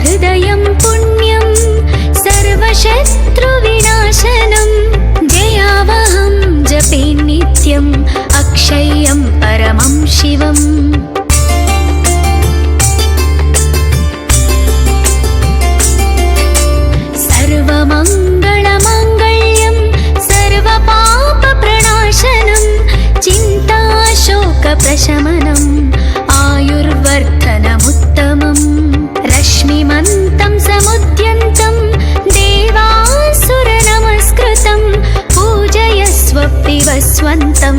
हृदयं पुण्यं सर्वशत्रुविनाशनं जयावहं जपे नित्यम् अक्षय्यं परमं शिवम् सर्वमङ्गलमाङ्गल्यं सर्वपापप्रणाशनं चिन्ताशोकप्रशमनम् आयुर्वर्धनमुत्तमम् रश्मिमन्तं समुद्यन्तं देवासुरनमस्कृतं पूजयस्व पिबस्वन्तं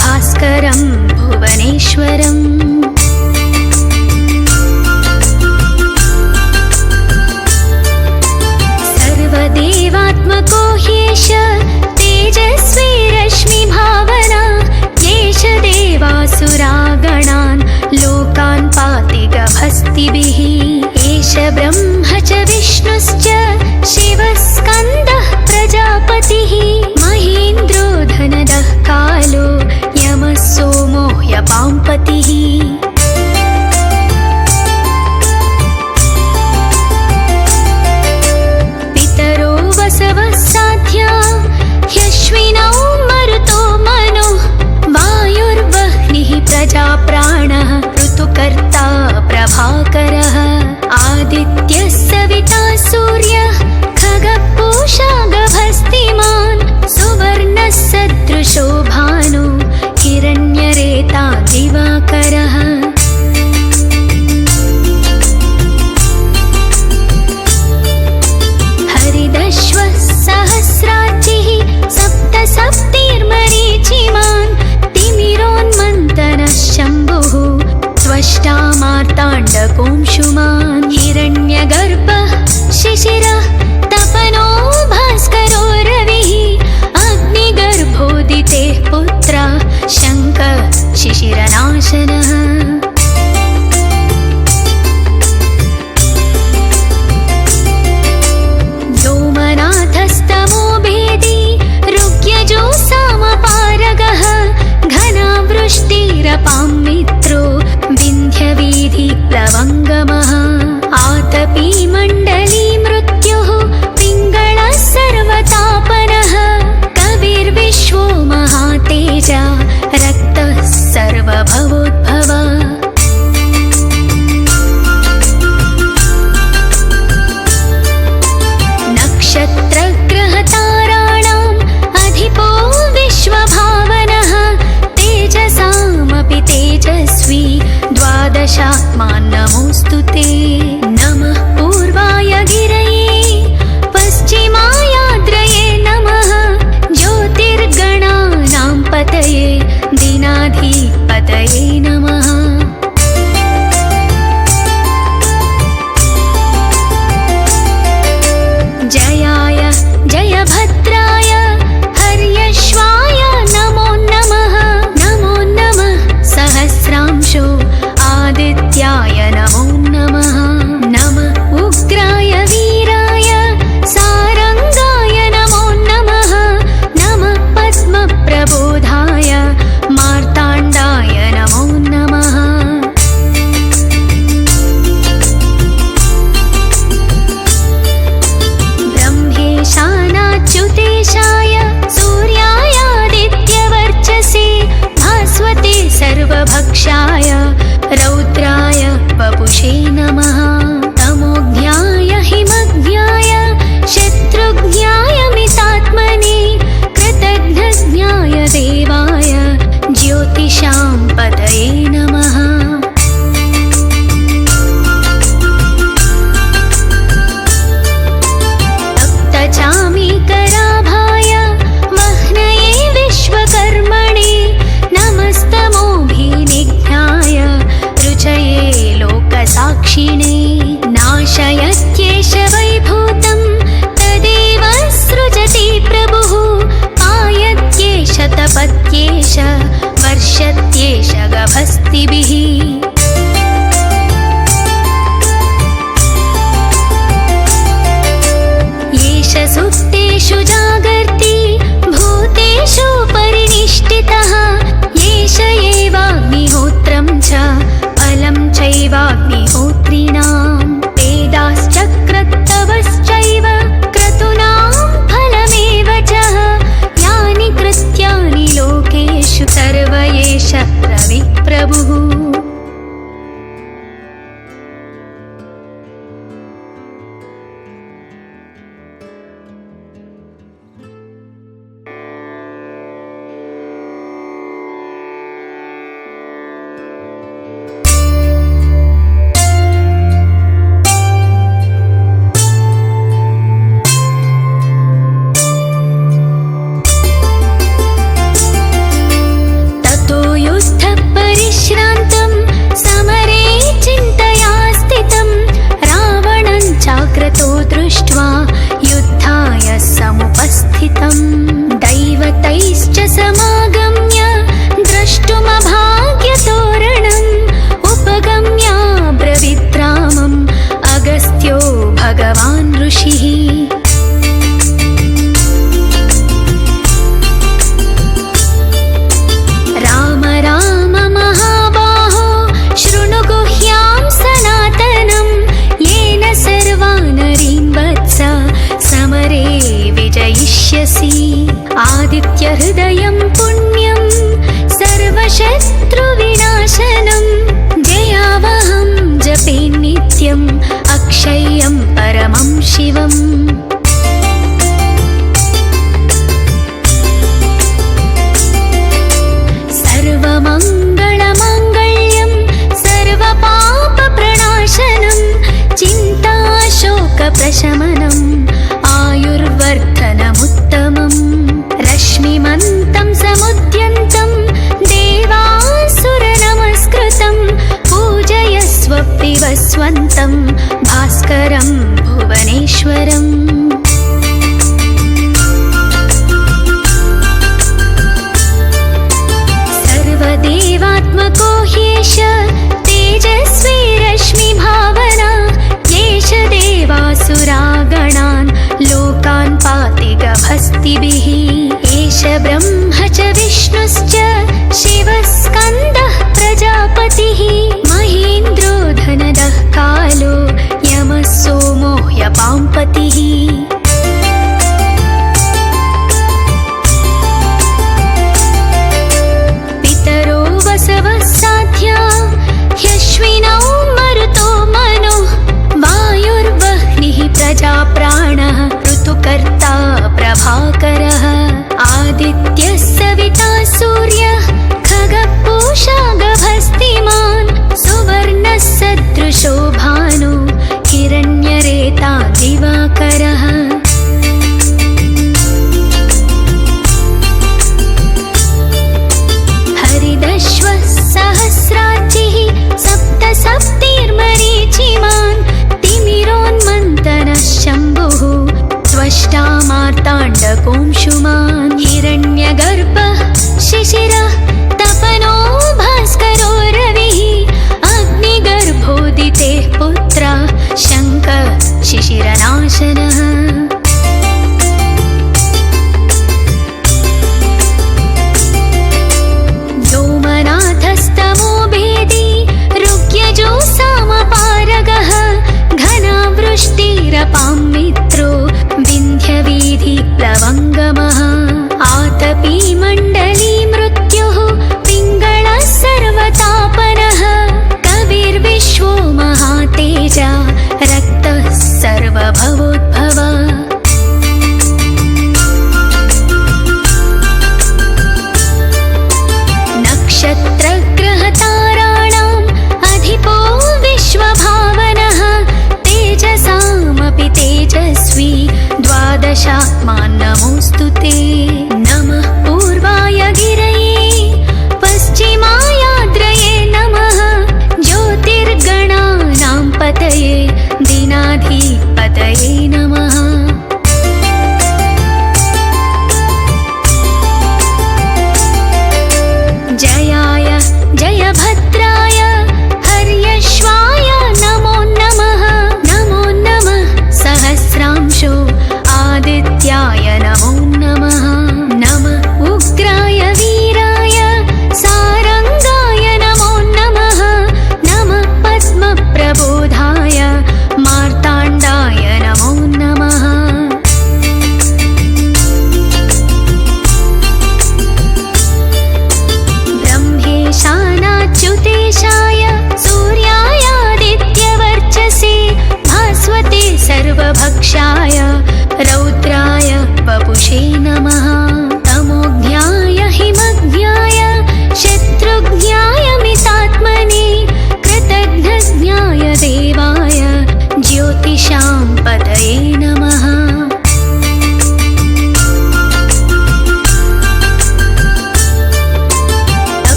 भास्करं भुवनेश्वरम् सर्वदेवात्मको ह्येष तेजस्वी रश्मिभावना येष देवासुरागणान् लोकान् पाति गभस्तिभिः एष ब्रह्म च विष्णुश्च शिवस्कन्दः प्रजापतिः महेन्द्रो धनदः कालो यमः सोमो ह्यपाम्पतिः पितरो वसवः साध्या ह्यश्विनौ मरुतो मनो वायुर्वह्निः प्रजाप्राणः ऋतुकर्ता प्रभाकरः आदित्यः सविता सूर्यः खगः पूषा गभस्तिमान् सुवर्णः सदृशो भानु हिरण्यरेता दिवाकरः हरिदश्वः सहस्राचिः सप्तसप्तिर्मरीचिमान् तिमिरोन्मन्तनः शम्भुः त्वष्टा मार्ताण्डकोंशुमान् हिरण्यगर्भः शिशिरः तपनो भास्करो रविः अग्निगर्भोदितेः पुत्रः शङ्खः शिशिरनाशनः व्योमनाथस्तमो भेदी ऋग्यजो सामपारगः घनावृष्टिरपां मित्रो विन्ध्यवीधिप्लवङ्गमः आतपी मण्डली मृत्युः पिङ्गळः सर्वतापनः कविर्विश्वो महातेजा रक्तः सर्वभवोद्भव नक्षत्रग्रहताराणाम् अधिपो विश्वभावनः तेजसामपि तेजस्वी द्वादशात्मा नमोऽस्तु ते नमः पूर्वाय भगवान् ऋषिः। राम राम महाबाहो शृणु गुह्यां सनातनं येन सर्वानरीन् वत्स समरे विजयिष्यसि। आदित्यहृदयं पुण्यं सर्वशत्रुविनाशनं जयावहं जपे नित्यम् अक्षय्यं परमं शिवम्। सर्वमङ्गलमाङ्गल्यं सर्वपापप्रणाशनं चिन्ताशोकप्रशमनम् आयुर्वर्धनमुत्तमम्। रश्मिमन्तं समुद्यन्तं देवासुरनमस्कृतं पूजयस्व विवस्वन्तं भास्करं भुवनेश्वरम्। सर्वदेवात्मको ह्येष तेजस्वी रश्मिभावना येष देवासुरागण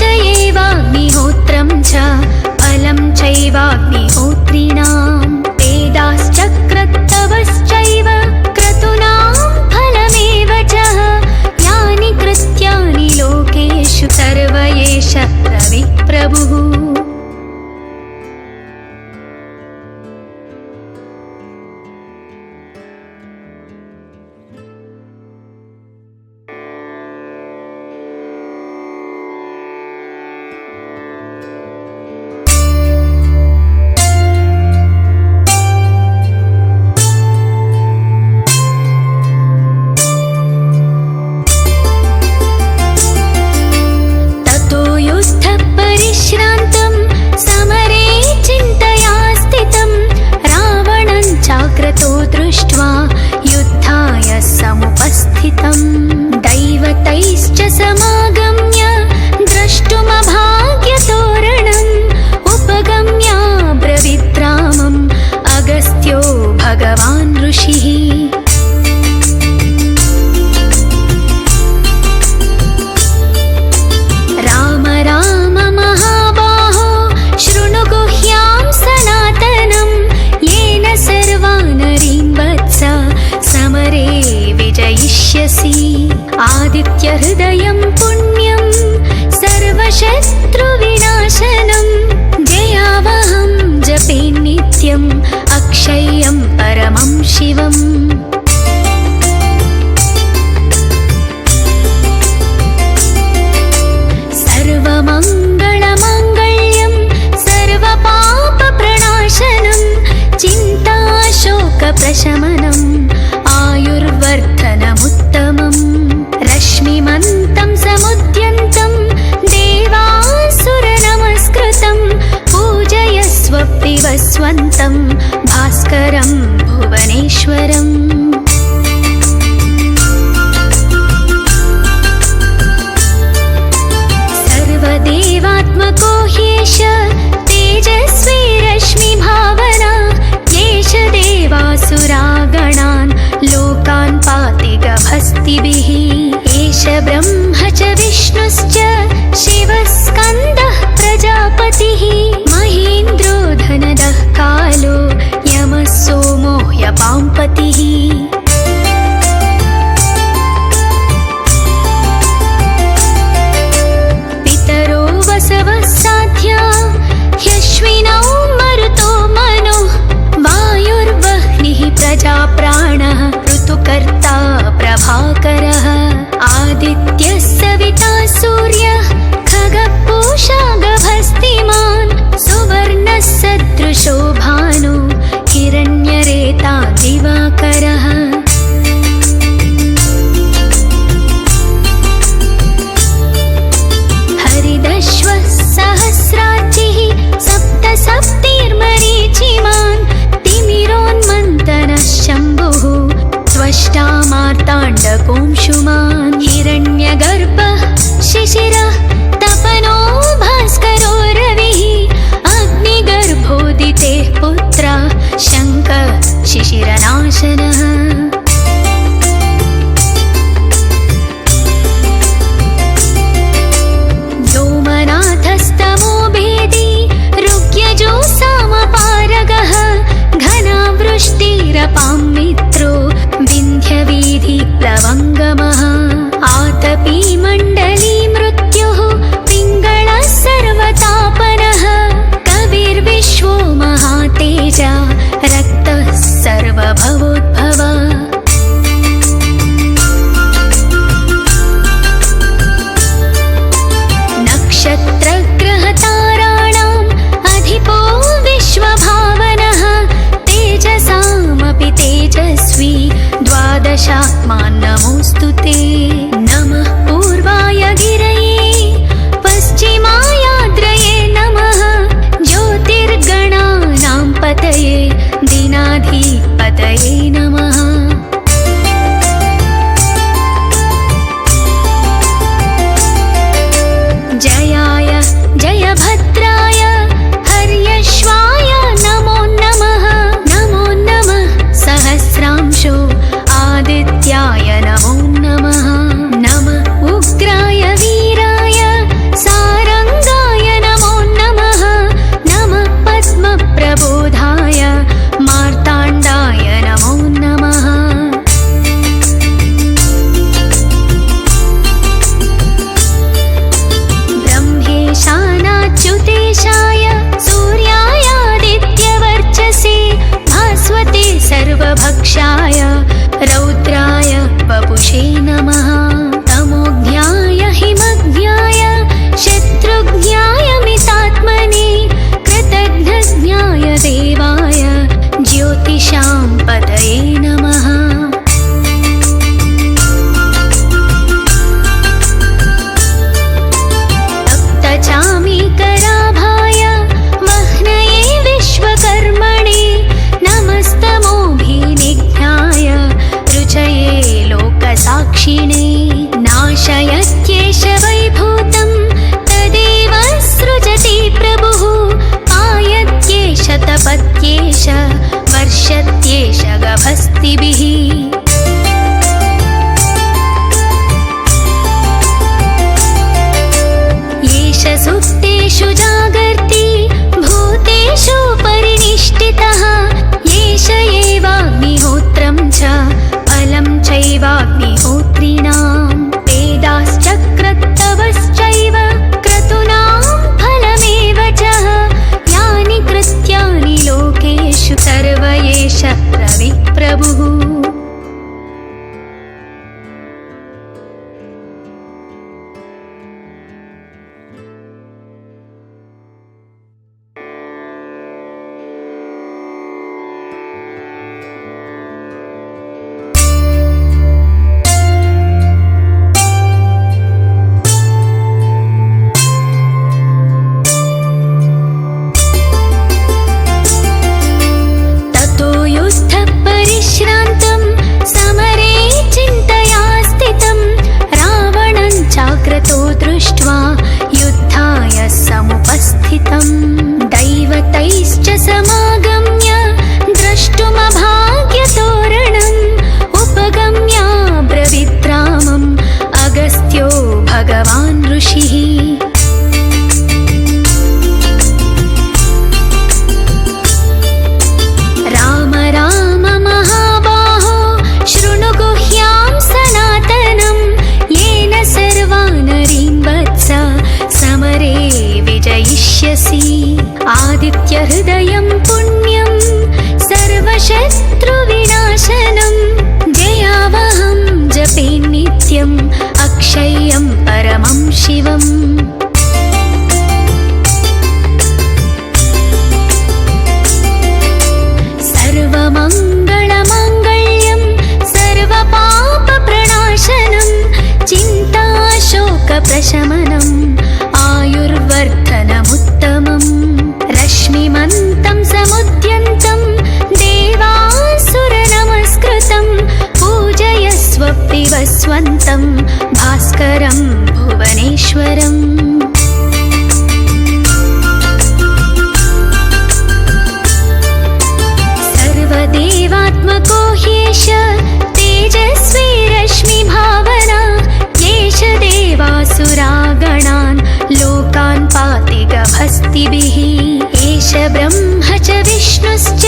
एवाग्निहोत्रं च फलं चैवाग्निहोत्रिणां वेदाश्चक्रत्तवश्चैव क्रतूनां फलमेव च यानि कृत्यानि लोकेषु सर्व एष रविप्रभुः। दैवतैश्च समागम्य द्रष्टुमभाग्यतोरणम् उपगम्य ब्रवीद्रामम् अगस्त्यो भगवान् ऋषिः। राम राम महाबाहो शृणु गुह्यां सनातनं येन सर्वानरीन् वत्स समरे विजयिष्यसि। आदित्यहृदयं पुण्यं सर्वशत्रुविनाशनं जयावहं जपे नित्यम् अक्षय्यं परमं शिवम्। सर्वमङ्गलमाङ्गल्यं सर्वपापप्रणाशनं चिन्ताशोकप्रशमनम् आयुर्वर्धनमुत्तमम्। रश्मिमन्तं समुद्यन्तं देवासुरनमस्कृतं पूजयस्वप्तिवस्वन्तं भास्करं भुवनेश्वरम्। सर्वदेवात्मको ह्येष तेजस्वी रश्मिभावना येष देवासुरागणान् लोकान् पाति गभस्तिभिः। एष ब्रह्म च विष्णुश्च शिवः स्कन्दः प्रजापतिः महेन्द्रो धनदः कालो यमः सोमो ह्यपाम्पतिः। पितरो वसवः साध्या ह्यश्विनौ मरुतो मनो वायुर्वह्निः प्रजाप्राणः ऋतुकर्ता प्रभाकरः। आदित्यः सविता सूर्यः खग भविष्यसि आदित्यहृदयं पुण्यं सर्वशत्रुविनाशनं जयावहं जपे नित्यम् अक्षय्यं परमं शिवम् सर्वमङ्गलमाङ्गल्यं सर्वपापप्रणाशनं चिन्ताशोकप्रशमनम् आयुर्वर्धनमुत्तमम् रश्मिमन्तं समुद्यन्तं देवासुरनमस्कृतं पूजयस्व विवस्वन्तं भास्करं भुवनेश्वरम् सर्वदेवात्मको ह्येष तेजस्वी रश्मिभावना येष देवासुरागणान् लोकान् पाति गभस्तिभिः एष ब्रह्म च विष्णुश्च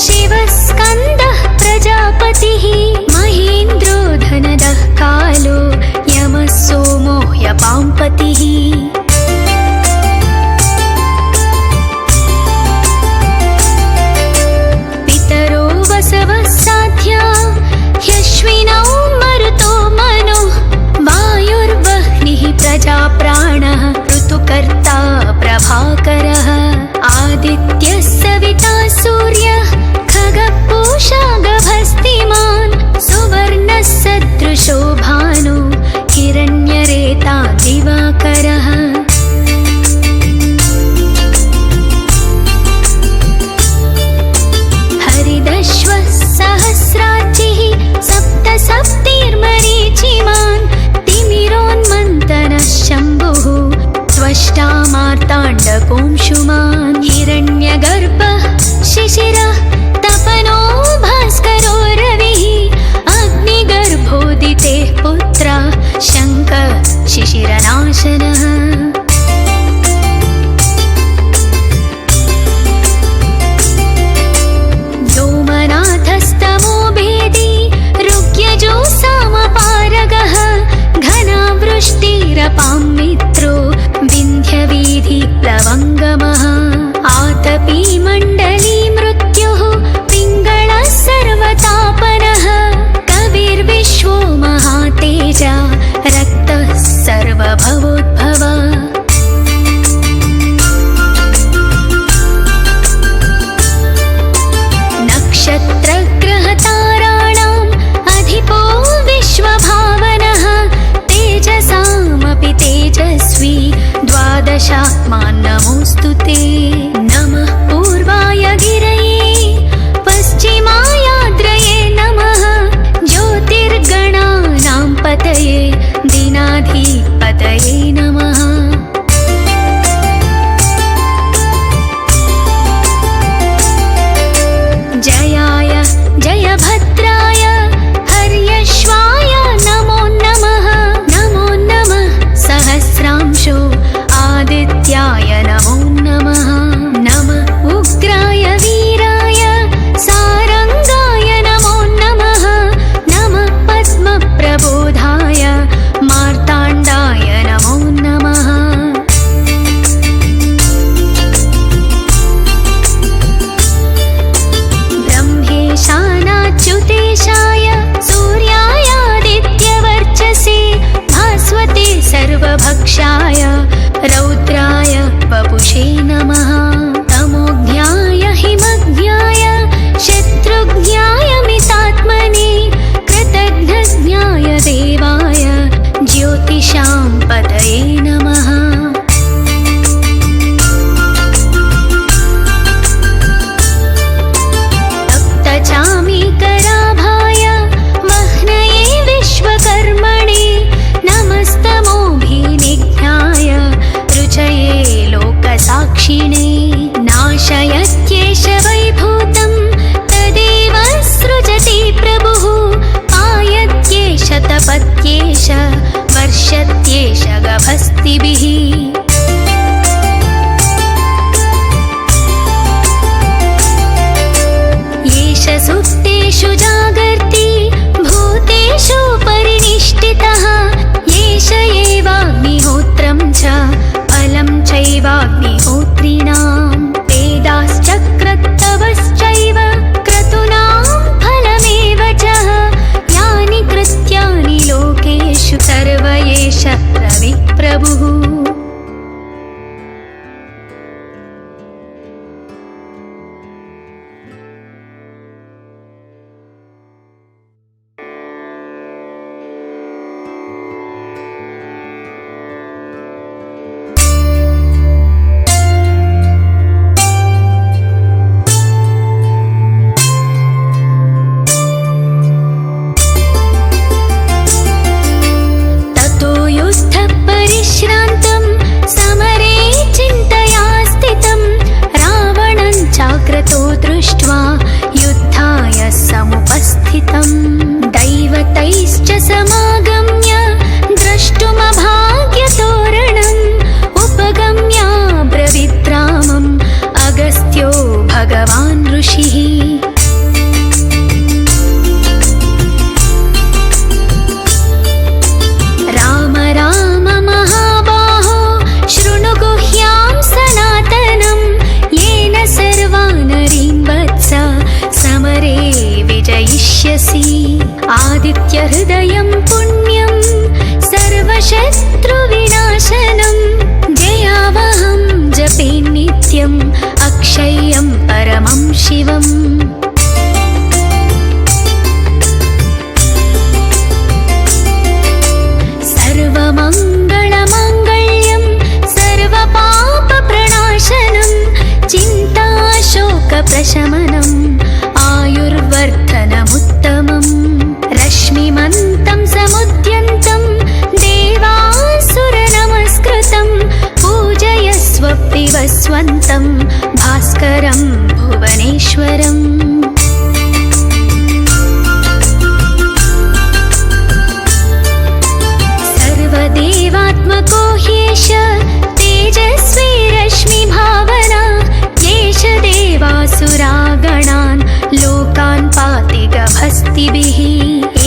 शिवः स्कन्दः प्रजापतिः महेन्द्रो धनदः कालो यमः सोमो ह्यपाम्पतिः पितरो वसवः साध्या ह्यश्विनौ मरुतो मनो वायुर्वह्निः प्रजाप्राणः ऋतुकर्ता प्रभाकरः आदित्यः सविता सूर्यः खगः पूषा गभस्तिमान् सुवर्णः सदृशो भानु हिरण्यरेता दिवाकरः हरिदश्वः सहस्राचिः सप्त सप्तिर्मरीचिमान् तिमिरोन्मन्तनः शम्भुः त्वष्टा मार्ताण्डकोंशुमान् हिरण्यगर्भः शिशिरः तपनो भास्करो रविः अग्निगर्भोदितेः पुत्रः शङ्कः शिशिरनाशनः व्योमनाथस्तमो भेदी ऋग्यजो सामपारगः घनावृष्टिरपां मित्रो विन्ध्यवीधिप्लवङ्गमः आतपी मण्डली मृत्युः पिङ्गळः सर्वतापनः कविर्विश्वो महातेजा रक्तः सर्वभवोद्भवः नक्षत्रग्रहताराणाम् अधिपो विश्वभावनः तेजसामपि तेजस्वी द्वादशात्मान् नमोऽस्तु ते नमः पूर्वाय गिरये पश्चिमायाद्रये नमः ज्योतिर्गणानां पतये दीनाधिपतये नमः जयाय जयभद्राय हर्यश्वाय नमो नमः सहस्रांशो आदित्याय नमो नमः नमः उग्राय वीराय सारङ्गाय नमो नमः नमः पद्मप्रबोधाय मार्ताण्डाय नमो नमः ब्रह्मेशानाच्युतेशाय सूर्यायादित्यवर्चसे भास्वते सर्वभक्षाय रौद्राय वपुषे नमः तमोज्ञाय हिमज्ञाय शत्रुज्ञाय मितात्मने कृतघ्नज्ञाय देवाय ज्योतिषां पतये नमः तप्तचामीकराभाय वह्नये विश्वकर्मणे नमस्तमोभिनिघ्नाय रुचये लोकसाक्षिणे नाशयत्येष वैभूतं तदेव सृजति प्रभुः पायत्येष तपत्येष वर्षत्येष गभस्तिभिः येष सुप्तेषु जागर्ति भूतेषु परिनिष्ठितः येष एवाग्निहोत्रं च फलं चैवाग्निहोत्रम् योगिनां वेदाश्चक्रत्तवश्चैव क्रतूनां फलमेव च यानि कृत्यानि लोकेषु सर्व एष रविप्रभुः। दैवतैश्च समागम्य द्रष्टुमभाग्यतोरणम् उपगम्य ब्रवीद्रामम् अगस्त्यो भगवान् ऋषिः। राम राम महाबाहो शृणु गुह्यां सनातनं येन सर्वानरीं वत्स समरे विजयिष्यसि। आदित्यहृदयं पुण्यं सर्वशत्रुविनाशनं जयावहं जपे नित्यम् अक्षय्यं परमं शिवम्। सर्वमङ्गलमाङ्गल्यं सर्वपापप्रणाशनं चिन्ताशोकप्रशमनम् आयुर्वर्धनमुत्तमम्। रश्मिमन्तं समुद्यन्तं देवासुरनमस्कृतं पूजयस्व विवस्वन्तं भास्करं भुवनेश्वरम्। सर्वदेवात्मको ह्येष तेजस्वी रश्मिभावना येष देवासुरागणान् लोकान् पाति गभस्तिभिः।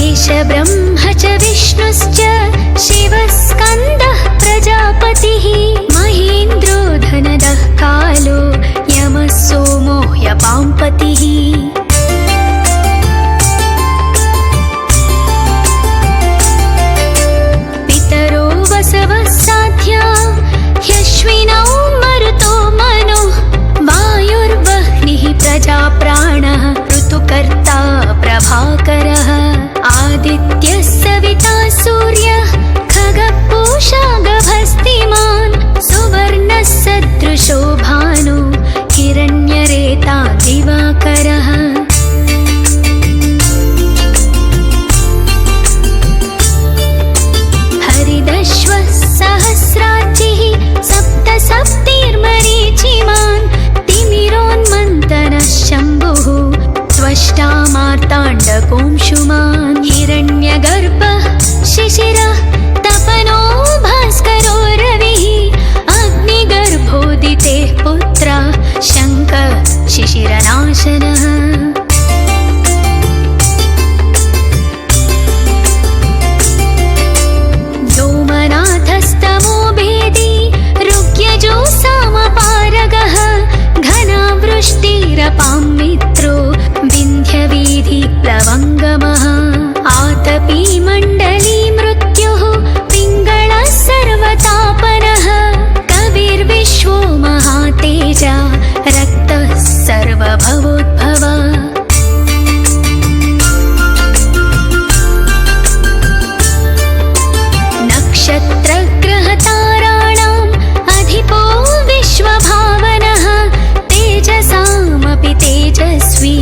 एष ब्रह्म च विष्णुश्च शिवस्कन्दः प्रजापतिः महेन्द्रो धनदः कालो यमः सोमो ह्यपाम्पतिः। पितरो वसवः साध्या ह्यश्विनौ मरुतो मनुः वायुर्वह्निः प्रजाप्राणः ऋतुकर्ता प्रभाकरः। आदित्यः सविता सूर्यः खगपूषा गभस्तिमान् सुवर्णः सदृशो भानु हिरण्यरेता दिवाकरः। हरिदश्वः सहस्राचिः सप्त सप्तिर्मरीचिमान् तिमिरोन्मन्तनः शम्भुः त्वष्टा मार्ताण्डकोंशुमान्। हिरण्यगर्भः शिशिरः तपनो भास्करो रविः अग्निगर्भोदितेः पुत्रः शङ्खः शिशिरनाशनः। व्योमनाथस्तमो भेदी ऋग्यजो सामपारगः घनावृष्टिरपां मित्रो विन्ध्यवीधिप्लवङ्गमः। आतपी मण्डली मृत्युः पिङ्गळः सर्वतापनः कविर्विश्वो महातेजा रक्तः सर्वभवोद्भव। नक्षत्रग्रहताराणाम् अधिपो विश्वभावनः तेजसामपि तेजस्वी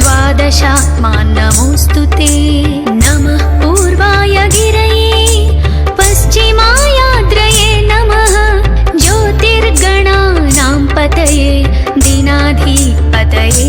द्वादशात्मान् नमोऽस्तु ते। नमः पूर्वाय गिरये पश्चिमायाद्रये नमः ज्योतिर्गणानां पतये दीनाधिपतये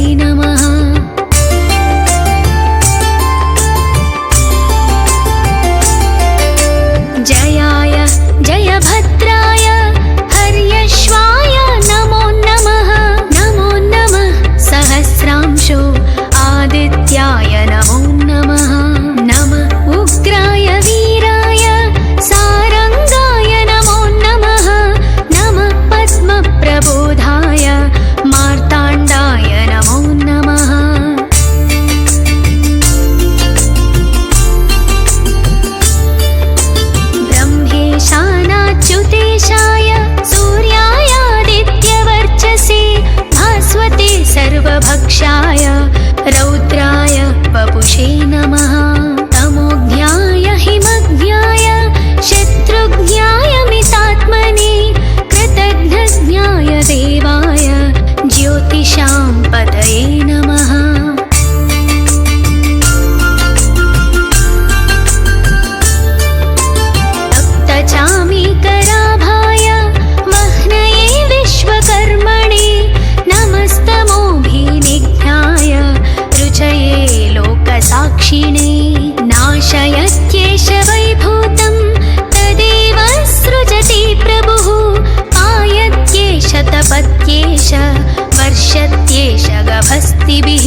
भक्तिभिः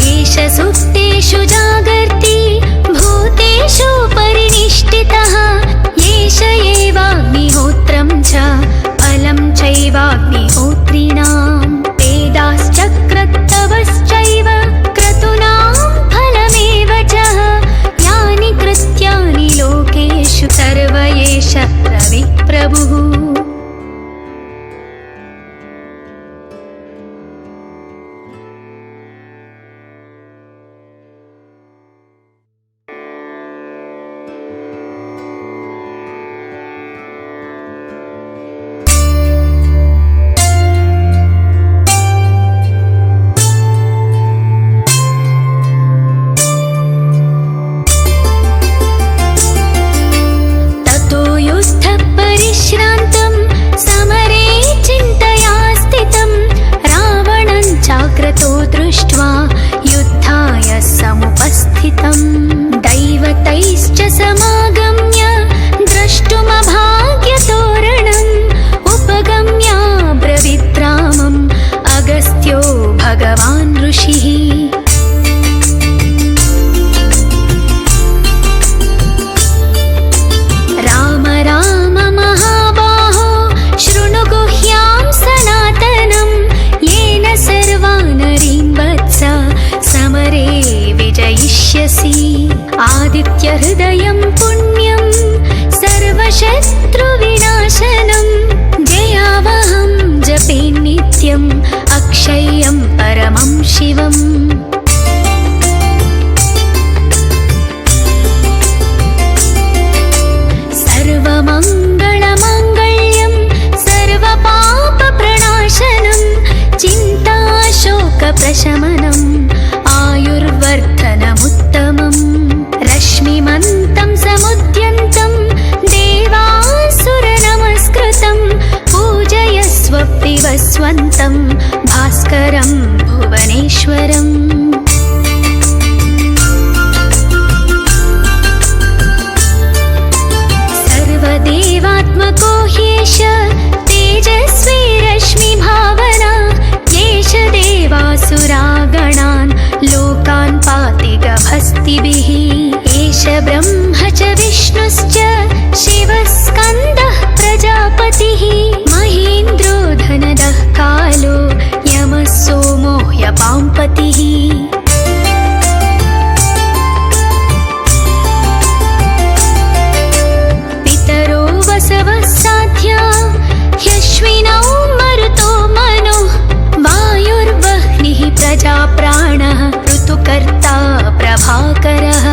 येष सुप्तेषु जागर्ति भूतेषु परिनिष्ठितः येष एवाग्निहोत्रं च फलं चैवाग्निहोत्रिणां वेदाश्चक्रत्तवश्चैव क्रतूनां फलमेव च यानि कृत्यानि लोकेषु सर्व एष रविप्रभुः। परिश्रान्तं समरे चिन्तया स्थितं रावणं चाक्रतो दृष्ट्वा युद्धाय समुपस्थितं दैवतैश्च समागम्य द्रष्टुमभाग्यतोरणम् उपगम्य ब्रवीद्रामम् अगस्त्यो भगवान् ऋषिः। समरे विजयिष्यसि आदित्यहृदयं पुण्यं सर्वशत्रुविनाशनं जयावहं जपे नित्यम् अक्षय्यं परमं शिवम्। सर्वमङ्गलमाङ्गल्यं सर्वपापप्रणाशनं चिन्ताशोकप्रशमनम् आयुर्वर्धनमुत्तमम् रश्मिमन्तं समुद्यन्तं देवासुरनमस्कृतं पूजयस्व पिबस्वन्तं भास्करं भुवनेश्वरम्। सर्वदेवात्मको ह्येष तेजस्वी रश्मिभावना येष देवासुरागणान् लोकान् पाति गभस्तिभिः एष ब्रह्म च विष्णुश्च शिवस्कन्दः प्रजापतिः महेन्द्रो धनदः कालो यमः सोमो ह्यपाम्पतिः। पितरो वसवः साध्या ह्यश्विनौ मरुतो मनुः वायुर्वह्निः प्रजाप्राणः ऋतुकर्ता प्रभाकरः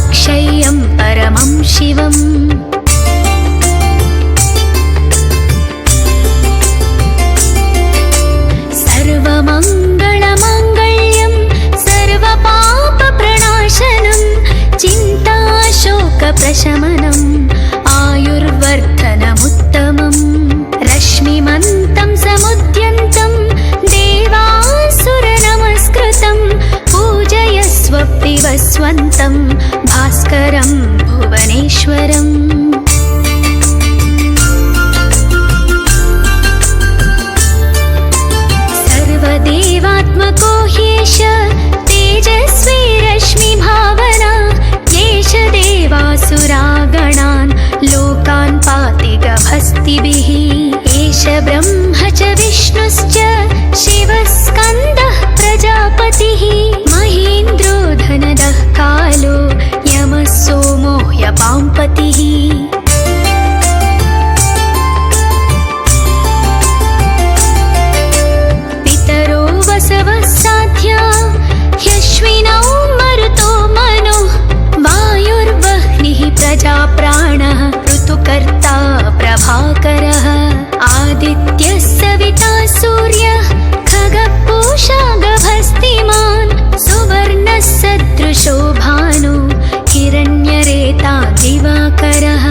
अक्षय्यं परमं शिवम् सर्वमङ्गलमाङ्गल्यं सर्वपापप्रणाशनं चिन्ताशोकप्रशमनम् आयुर्वर्धनमुत्तमम् रश्मिमन्तं समुद्यन्तं देवासुरनमस्कृतं पूजयस्व पिबस्वन्तं भास्करं भुवनेश्वरम् सर्वदेवात्मको ह्येष तेजस्वी रश्मिभावना येष देवासुरागणान् लोकान् पाति गभस्तिभिः एष ब्रह्म च विष्णुश्च शिवस्कन्दः प्रजापतिः महेन्द्रो धनदः कालो यमः सोमो ह्यपाम्पतिः पितरो वसवः साध्या ह्यश्विनौ मरुतो मनुः वायुर्वह्निः प्रजाप्राणः ऋतुकर्ता प्रभाकरः आदित्यः सविता सूर्यः खगः पूषा गभस्तिमान् सुवर्णः सदृशो भानु हिरण्यरेता दिवाकरः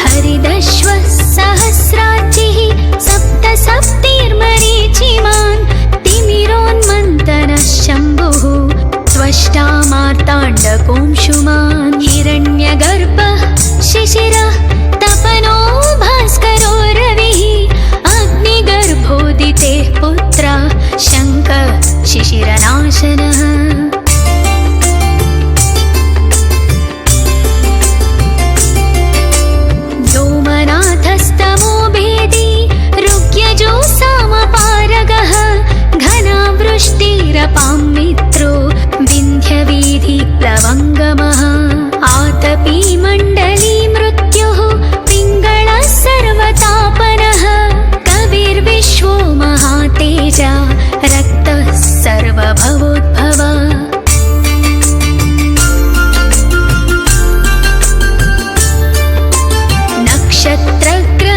हरिदश्वः सहस्राचिः सप्त सप्तिर्मरीचिमान् तिमिरोन्मन्तनः शम्भुः त्वष्टा मार्ताण्डकोंशुमान् हिरण्यगर्भः शिशिरः तपनो भास्करो रविः अग्निगर्भोदितेः पुत्रः शङ्खः शिशिरनाशनः व्योमनाथस्तमो भेदी ऋग्यजो सामपारगः घनावृष्टिरपां मित्रो विन्ध्यवीधिप्लवङ्गमः आतपी मण्डली मृत्युः पिङ्गळः सर्वतापनः कविर्विश्वो महातेजा रक्तः सर्वभवोद्भव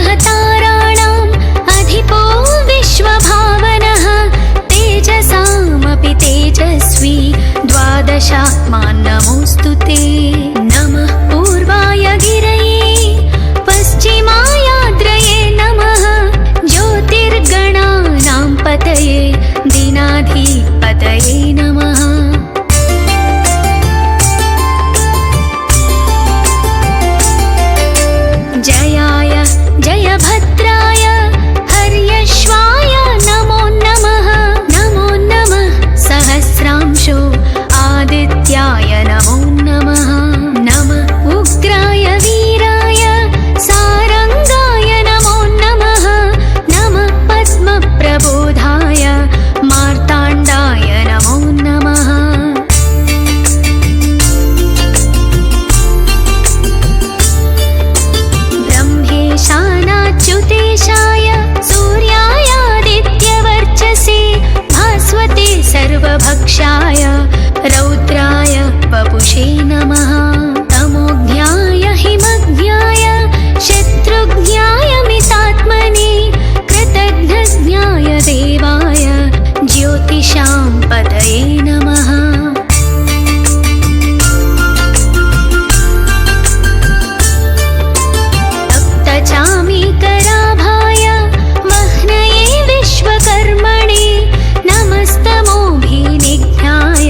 नक्षत्रग्रहताराणाम् अधिपो विश्वभावनः तेजसामपि तेजस्वी द्वादशात्मान् नमोऽस्तु ते नमः पूर्वाय गिरये पश्चिमायाद्रये नमः ज्योतिर्गणानां पतये दीनाधिपतये नमः जयाय जयभद्राय हर्यश्वाय नमो नमः सहस्रांशो आदित्याय नमो नमः नमः उग्राय वीराय सारंगाय नमो नमः नमः पद्मप्रबोधाय मार्ताण्डाय नमो नमः ब्रह्मेशानाच्युतेशाय सूर्यायादित्यवर्चसे भास्वते सर्वभक्षाय रौद्राय वपुषे नमः तमोज्ञाय हिमज्ञाय शत्रुज्ञाय मितात्मने कृतघ्नज्ञाय देवाय ज्योतिषां पतये नमः तप्तचामीकराभाय वह्नये विश्वकर्मणे नमस्तमोभिनिघ्नाय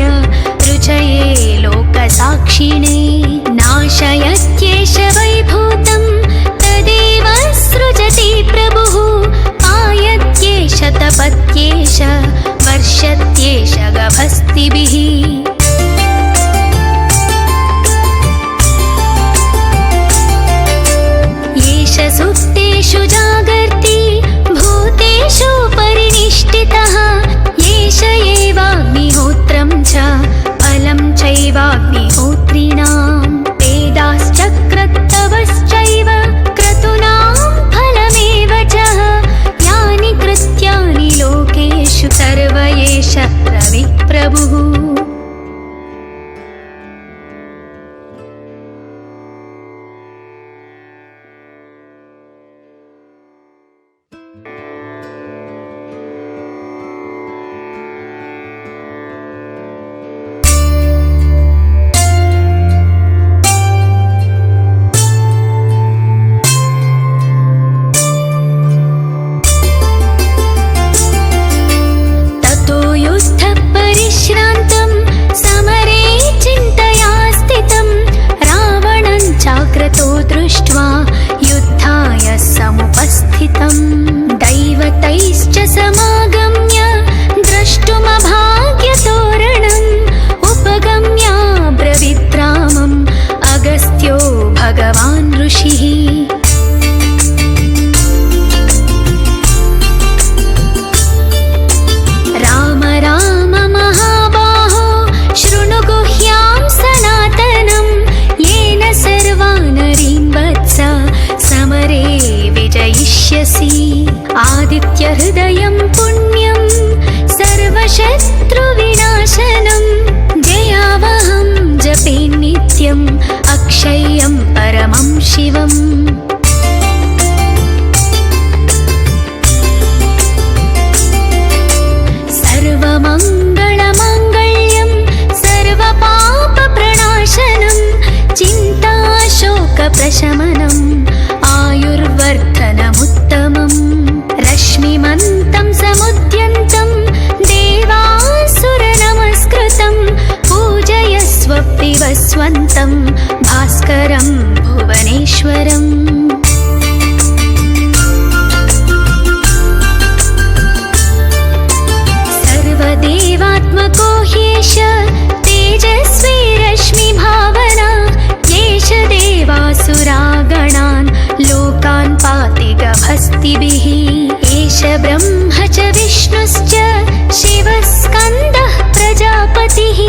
रुचये लोकसाक्षिणे नाशयत्येष वैभूतं तदेव सृजति प्रभुः पायत्येष तपत्येष वर्षत्येष गभस्तिभिः येष सुप्तेषु जागर्ति भूतेषु परिनिष्ठितः येष एवाग्निहोत्रं च फलं चैवाग्निहोत्रिणां वेदाश्चक्रत्तवश्चैव क्रतूनां फलमेव च यानि कृत्यानि लोकेषु सर्वय एष रविप्रभुः। दृष्ट्वा युद्धाय समुपस्थितं दैवतैश्च समागम्य द्रष्टुमभाग्यतोरणम् उपगम्य ब्रवीद्रामम् अगस्त्यो भगवान् ऋषिः। राम राम महाबाहो शृणु गुह्यां सनातनं येन सर्वानरीन् वत्स समरे विजयिष्यसि। आदित्यहृदयं पुण्यं सर्वशत्रुविनाशनं जयावहं जपे नित्यम् अक्षय्यं परमं शिवम्। सर्वमङ्गलमाङ्गल्यं सर्वपापप्रणाशनं चिन्ताशोकप्रशमनम् आयुर्वर्धनमुत्तमम्। रश्मिमन्तं समुद्यन्तं देवासुरनमस्कृतं पूजयस्व विवस्वन्तं भास्करं भुवनेश्वरम्। सर्वदेवात्मको ह्येष तेजस्वी रश्मिभावना येष देवासुरागणान् लोकान् पाति गभस्तिभिः। एष ब्रह्म च विष्णुश्च शिवः स्कन्दः प्रजापतिः